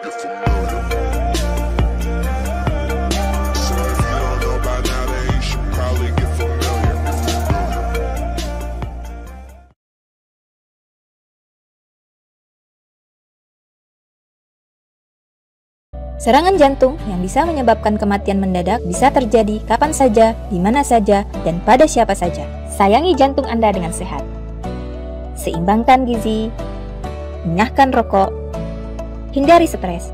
get familiar. So if you don't know by now, then you should probably get familiar. Serangan jantung yang bisa menyebabkan kematian mendadak bisa terjadi kapan saja, di mana saja, dan pada siapa saja. Sayangi jantung Anda dengan sehat. Seimbangkan gizi, enyahkan rokok, hindari stres,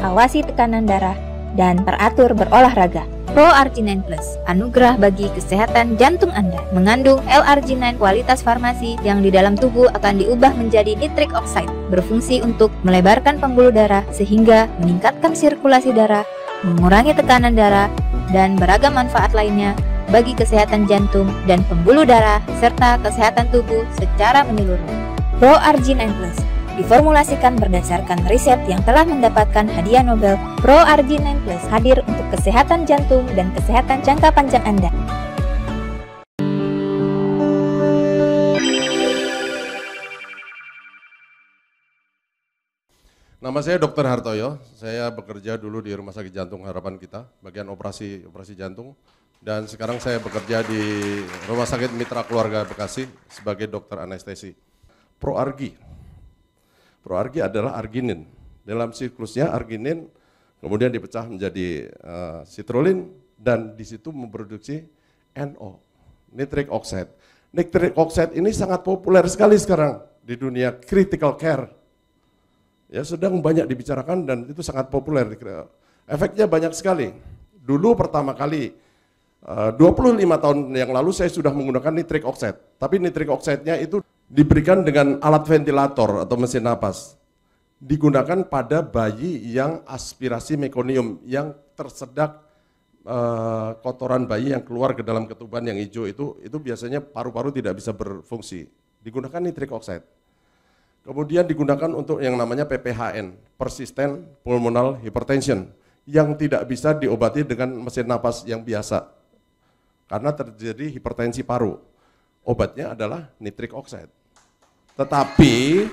awasi tekanan darah, dan teratur berolahraga. Pro Arginine Plus, anugerah bagi kesehatan jantung Anda, mengandung L-arginine kualitas farmasi yang di dalam tubuh akan diubah menjadi nitric oxide, berfungsi untuk melebarkan pembuluh darah sehingga meningkatkan sirkulasi darah, mengurangi tekanan darah, dan beragam manfaat lainnya bagi kesehatan jantung dan pembuluh darah serta kesehatan tubuh secara menyeluruh. Pro Arginine Plus diformulasikan berdasarkan riset yang telah mendapatkan hadiah Nobel. Pro Arginine Plus hadir untuk kesehatan jantung dan kesehatan jangka panjang Anda. Nama saya Dr. Hartoyo, saya bekerja dulu di Rumah Sakit Jantung Harapan Kita, bagian operasi jantung. Dan sekarang saya bekerja di Rumah Sakit Mitra Keluarga Bekasi sebagai dokter anestesi. Proargi adalah arginin. Dalam siklusnya arginin kemudian dipecah menjadi citrulline dan di situ memproduksi NO, nitric oxide. Nitric oxide ini sangat populer sekali sekarang di dunia critical care. Ya, sedang banyak dibicarakan dan itu sangat populer. Efeknya banyak sekali. Dulu pertama kali 25 tahun yang lalu saya sudah menggunakan nitric oxide. Tapi nitric oxide-nya itu diberikan dengan alat ventilator atau mesin napas. Digunakan pada bayi yang aspirasi mekonium, yang tersedak kotoran bayi yang keluar ke dalam ketuban yang hijau itu biasanya paru-paru tidak bisa berfungsi. Digunakan nitric oxide. Kemudian digunakan untuk yang namanya PPHN, persistent pulmonal hypertension, yang tidak bisa diobati dengan mesin napas yang biasa. Karena terjadi hipertensi paru. Obatnya adalah nitric oxide. Tetapi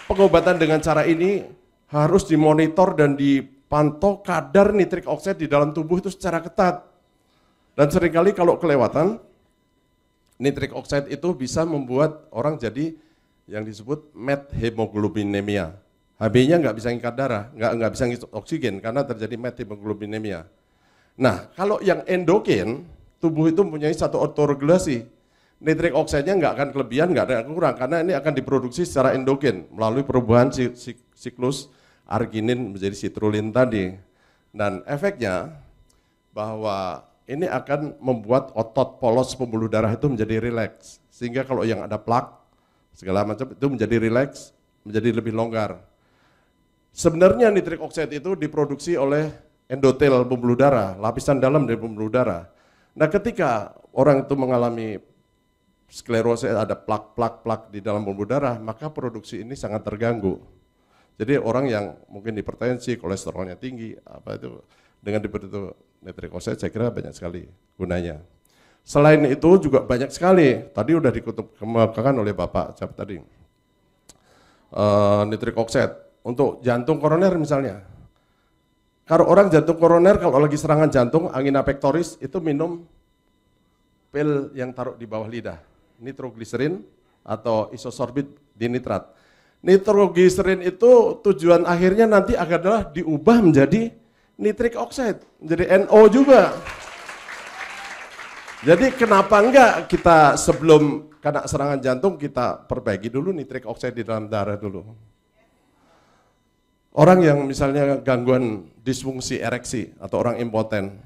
pengobatan dengan cara ini harus dimonitor dan dipantau kadar nitric oxide di dalam tubuh itu secara ketat. Dan seringkali kalau kelewatan, nitric oxide itu bisa membuat orang jadi yang disebut methemoglobinemia. HB-nya nggak bisa ngikat darah, nggak bisa ngisi oksigen karena terjadi methemoglobinemia. Nah, kalau yang endogen, tubuh itu mempunyai satu autoregulasi. Nitric oxide-nya nggak akan kelebihan, nggak ada kurang, karena ini akan diproduksi secara endogen melalui perubahan siklus arginin menjadi citrulline tadi. Dan efeknya bahwa ini akan membuat otot polos pembuluh darah itu menjadi rileks. Sehingga kalau yang ada plak, segala macam itu menjadi rileks, menjadi lebih longgar. Sebenarnya nitric oxide itu diproduksi oleh endotel pembuluh darah, lapisan dalam dari pembuluh darah. Nah, ketika orang itu mengalami sklerosis, ada plak di dalam pembuluh darah, maka produksi ini sangat terganggu. Jadi orang yang mungkin hipertensi, kolesterolnya tinggi, apa itu dengan diberi itu nitric oxide, saya kira banyak sekali gunanya. Selain itu juga banyak sekali, tadi udah dikemukakan oleh Bapak siapa tadi, nitric oxide untuk jantung koroner misalnya. Kalau orang jantung koroner, kalau lagi serangan jantung, angina pectoris, itu minum pil yang taruh di bawah lidah, nitrogliserin atau isosorbit dinitrat. Nitrogliserin itu tujuan akhirnya nanti adalah diubah menjadi nitric oxide, menjadi NO juga. Jadi kenapa enggak kita sebelum kena serangan jantung kita perbaiki dulu nitric oxide di dalam darah dulu. Orang yang misalnya gangguan disfungsi ereksi atau orang impoten.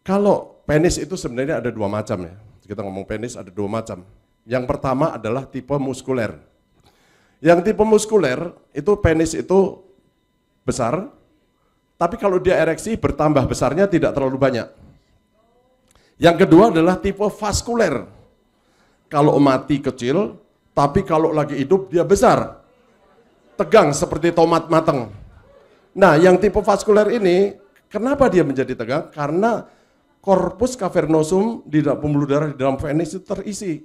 Kalau penis itu sebenarnya ada dua macam ya. Kita ngomong penis ada dua macam. Yang pertama adalah tipe muskuler. Yang tipe muskuler itu penis itu besar, tapi kalau dia ereksi bertambah besarnya tidak terlalu banyak. Yang kedua adalah tipe vaskuler. Kalau mati kecil, tapi kalau lagi hidup dia besar. Tegang seperti tomat matang. Nah, yang tipe vaskuler ini, kenapa dia menjadi tegang? Karena corpus cavernosum di dalam pembuluh darah di dalam penis itu terisi.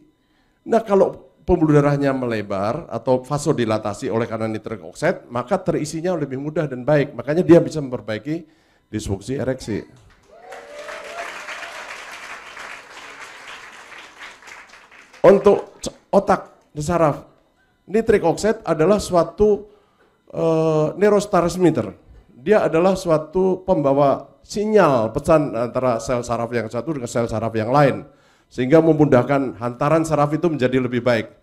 Nah, kalau pembuluh darahnya melebar atau vasodilatasi oleh karena nitric oxide, maka terisinya lebih mudah dan baik. Makanya dia bisa memperbaiki disfungsi ereksi. Untuk otak dan saraf, nitric oxide adalah suatu neurotransmitter. Dia adalah suatu pembawa sinyal pesan antara sel saraf yang satu dengan sel saraf yang lain, sehingga memudahkan hantaran saraf itu menjadi lebih baik.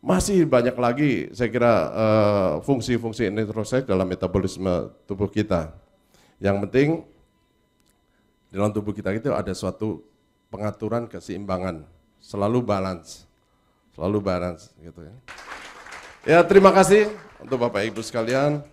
Masih banyak lagi saya kira fungsi-fungsi nitric oxide dalam metabolisme tubuh kita. Yang penting dalam tubuh kita itu ada suatu pengaturan keseimbangan, selalu balance gitu ya. Ya, terima kasih untuk Bapak Ibu sekalian.